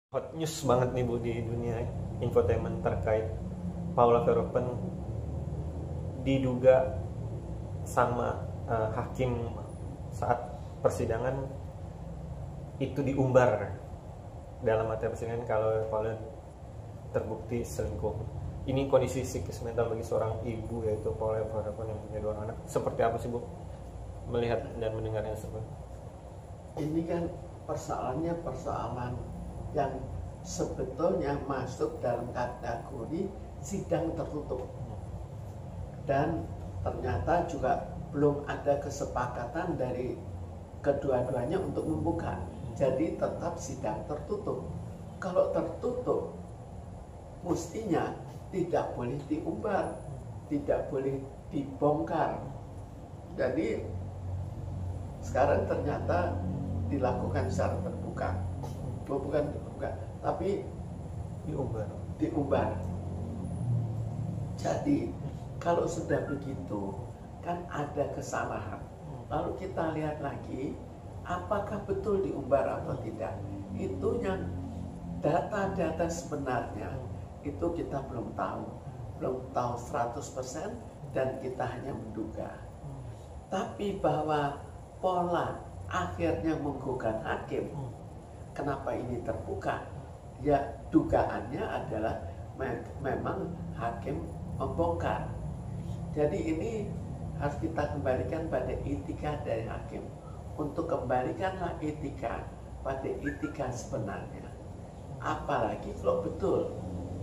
Hot news banget nih Bu di dunia infotainment terkait Paula Verhoeven diduga sama hakim saat persidangan itu diumbar dalam materi persidangan kalau Paula terbukti selingkuh. Ini kondisi psikis mental bagi seorang ibu yaitu Paula Verhoeven yang punya 2 anak. Seperti apa sih Bu melihat dan mendengarnya seperti? Ini kan persoalan yang sebetulnya masuk dalam kategori sidang tertutup, dan ternyata juga belum ada kesepakatan dari kedua-duanya untuk membuka. Jadi tetap sidang tertutup. Kalau tertutup, mestinya tidak boleh diumbar, tidak boleh dibongkar. Jadi sekarang ternyata dilakukan secara terbuka, bukan terbuka, tapi diumbar. Jadi kalau sudah begitu kan ada kesalahan. Lalu kita lihat lagi apakah betul diumbar atau tidak. Itu yang data-data sebenarnya itu kita belum tahu 100%, dan kita hanya menduga. Tapi bahwa pola akhirnya menggugat hakim, kenapa ini terbuka? Ya dugaannya adalah memang hakim membongkar. Jadi ini harus kita kembalikan pada etika dari hakim. Untuk kembalikanlah etika pada etika sebenarnya. Apalagi kalau betul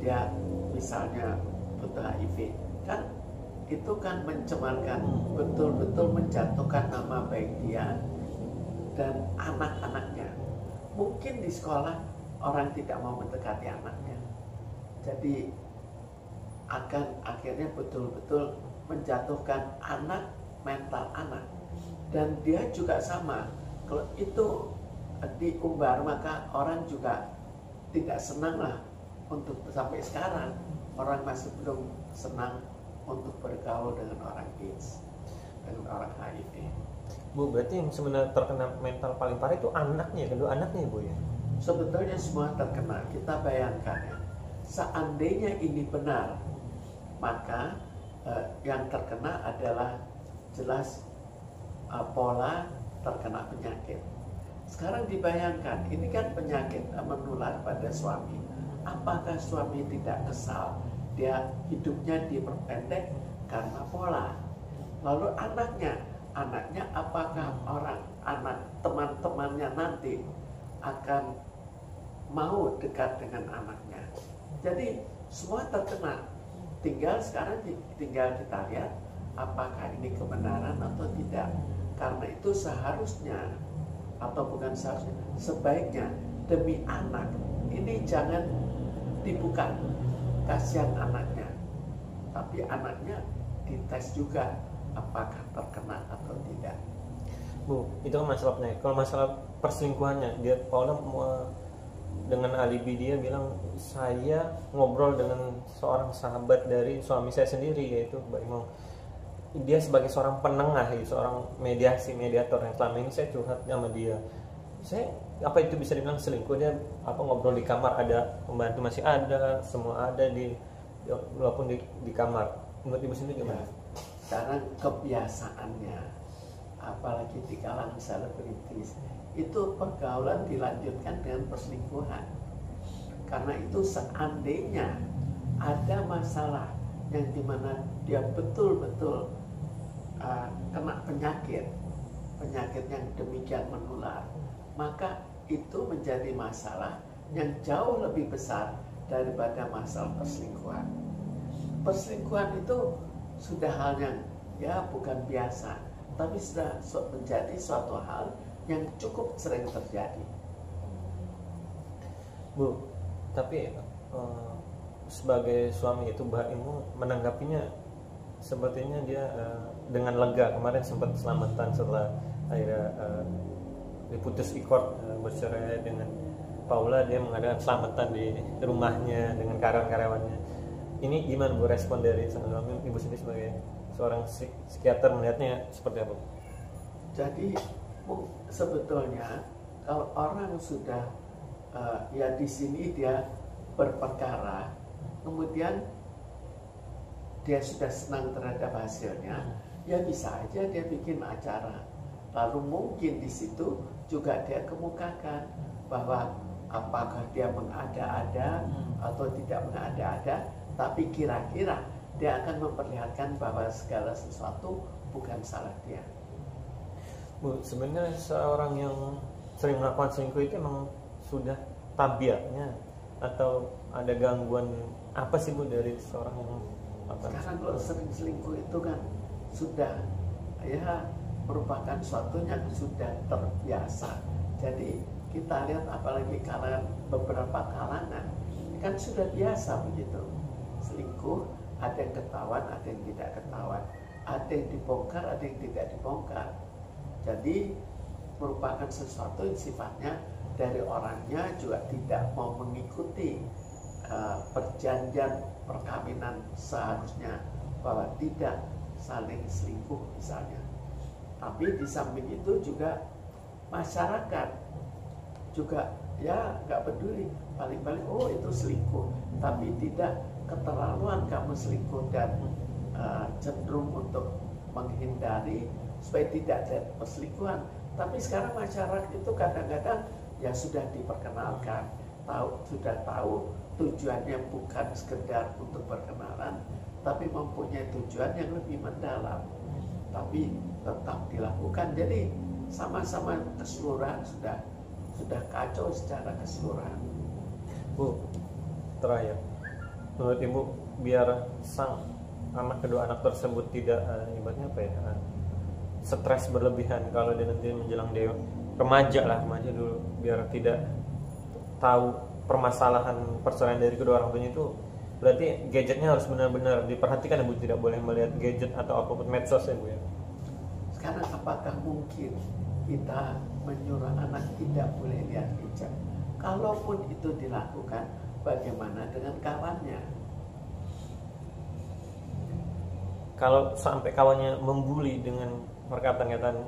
dia misalnya betul HIV, kan itu kan mencemarkan, betul-betul menjatuhkan nama baik dia dan anak-anaknya. Mungkin di sekolah orang tidak mau mendekati anaknya, jadi akan akhirnya betul-betul menjatuhkan mental anak. Dan dia juga sama, kalau itu diumbar maka orang juga tidak senang lah. Untuk sampai sekarang orang masih belum senang untuk bergaul dengan orang AIDS, dengan orang HIV. Bu, berarti yang sebenarnya terkena mental paling parah itu anaknya, kedua anaknya Bu ya? Sebetulnya semua terkena. Kita bayangkan ya, seandainya ini benar, maka yang terkena adalah jelas pola terkena penyakit. Sekarang dibayangkan, ini kan penyakit menular pada suami. Apakah suami tidak kesal? Dia hidupnya diperpendek karena pola. Lalu anaknya apakah anak teman-temannya nanti akan mau dekat dengan anaknya? Jadi semua terkena. Sekarang tinggal kita lihat apakah ini kebenaran atau tidak. Karena itu seharusnya, atau bukan seharusnya, sebaiknya demi anak ini jangan dibuka. Kasihan anaknya, tapi anaknya dites juga apakah terkena atau tidak. Bu, itu kan masalah penyakit. Kalau masalah perselingkuhannya, dia Paula dengan alibi dia bilang saya ngobrol dengan seorang sahabat dari suami saya sendiri, yaitu Mbak Imong. Dia sebagai seorang penengah, seorang mediator yang selama ini saya curhat sama dia. Apa itu bisa dibilang selingkuh? Dia ngobrol di kamar, ada pembantu masih ada, semua ada walaupun di kamar. Menurut Ibu sendiri gimana? Sekarang kebiasaannya, apalagi di kalangan selebritis, itu pergaulan dilanjutkan dengan perselingkuhan. Karena itu seandainya ada masalah yang dimana dia betul-betul kena penyakit yang demikian menular, maka itu menjadi masalah yang jauh lebih besar daripada masalah perselingkuhan. Perselingkuhan itu sudah hal yang bukan biasa, tapi sudah menjadi suatu hal yang cukup sering terjadi. Bu, tapi sebagai suami itu Mbak Imong menanggapinya sepertinya dia dengan lega. Kemarin sempat selamatan setelah akhirnya diputus ikor bercerai dengan Paula, dia mengadakan selamatan di rumahnya dengan karyawan-karyawannya. Ini gimana Bu respon dari sang suami? Ibu sendiri sebagai seorang psikiater melihatnya seperti apa? Jadi sebetulnya kalau orang sudah ya di sini dia berperkara, kemudian dia sudah senang terhadap hasilnya, ya bisa aja dia bikin acara. Lalu mungkin di situ juga dia kemukakan bahwa apakah dia mengada-ada atau tidak mengada-ada, tapi kira-kira dia akan memperlihatkan bahwa segala sesuatu bukan salah dia. Bu, sebenarnya seorang yang sering melakukan selingkuh itu emang sudah tabiatnya atau ada gangguan apa sih Bu dari seorang yang sekarang kalau sering selingkuh itu kan sudah ya merupakan suatu yang sudah terbiasa. Jadi kita lihat apalagi beberapa kalangan kan sudah biasa begitu. Selingkuh, ada yang ketahuan, ada yang tidak ketahuan, ada yang dibongkar, ada yang tidak dibongkar. Jadi merupakan sesuatu yang sifatnya dari orangnya juga tidak mau mengikuti perjanjian perkawinan seharusnya, bahwa tidak saling selingkuh misalnya. Tapi di samping itu juga masyarakat juga ya nggak peduli, paling-paling oh itu selingkuh, tapi tidak keterlaluan kamu selingkuh dan cenderung untuk menghindari supaya tidak ada perselingkuhan. Tapi sekarang masyarakat itu kadang-kadang ya sudah diperkenalkan, sudah tahu tujuannya bukan sekedar untuk perkenalan, tapi mempunyai tujuan yang lebih mendalam, tapi tetap dilakukan. Jadi sama-sama keseluruhan sudah kacau secara keseluruhan. Bu, terakhir, menurut Ibu biar kedua anak tersebut tidak ibaratnya apa ya, stres berlebihan kalau dia nanti menjelang remaja dulu, biar tidak tahu permasalahan perceraian dari kedua orang tuanya, itu berarti gadgetnya harus benar-benar diperhatikan ya Bu, tidak boleh melihat gadget atau apapun medsos ya Bu ya. Sekarang apakah mungkin kita menyuruh anak tidak boleh lihat gadget? Kalaupun itu dilakukan, bagaimana dengan kawannya? Kalau sampai kawannya membuli dengan perkataan-kataan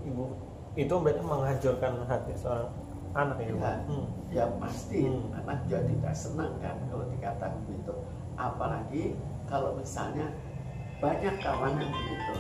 Ibu, itu berarti menghancurkan hati seorang anak ya? Ya pasti anak juga tidak senang kan kalau dikatakan begitu. Apalagi kalau misalnya banyak kawan yang begitu.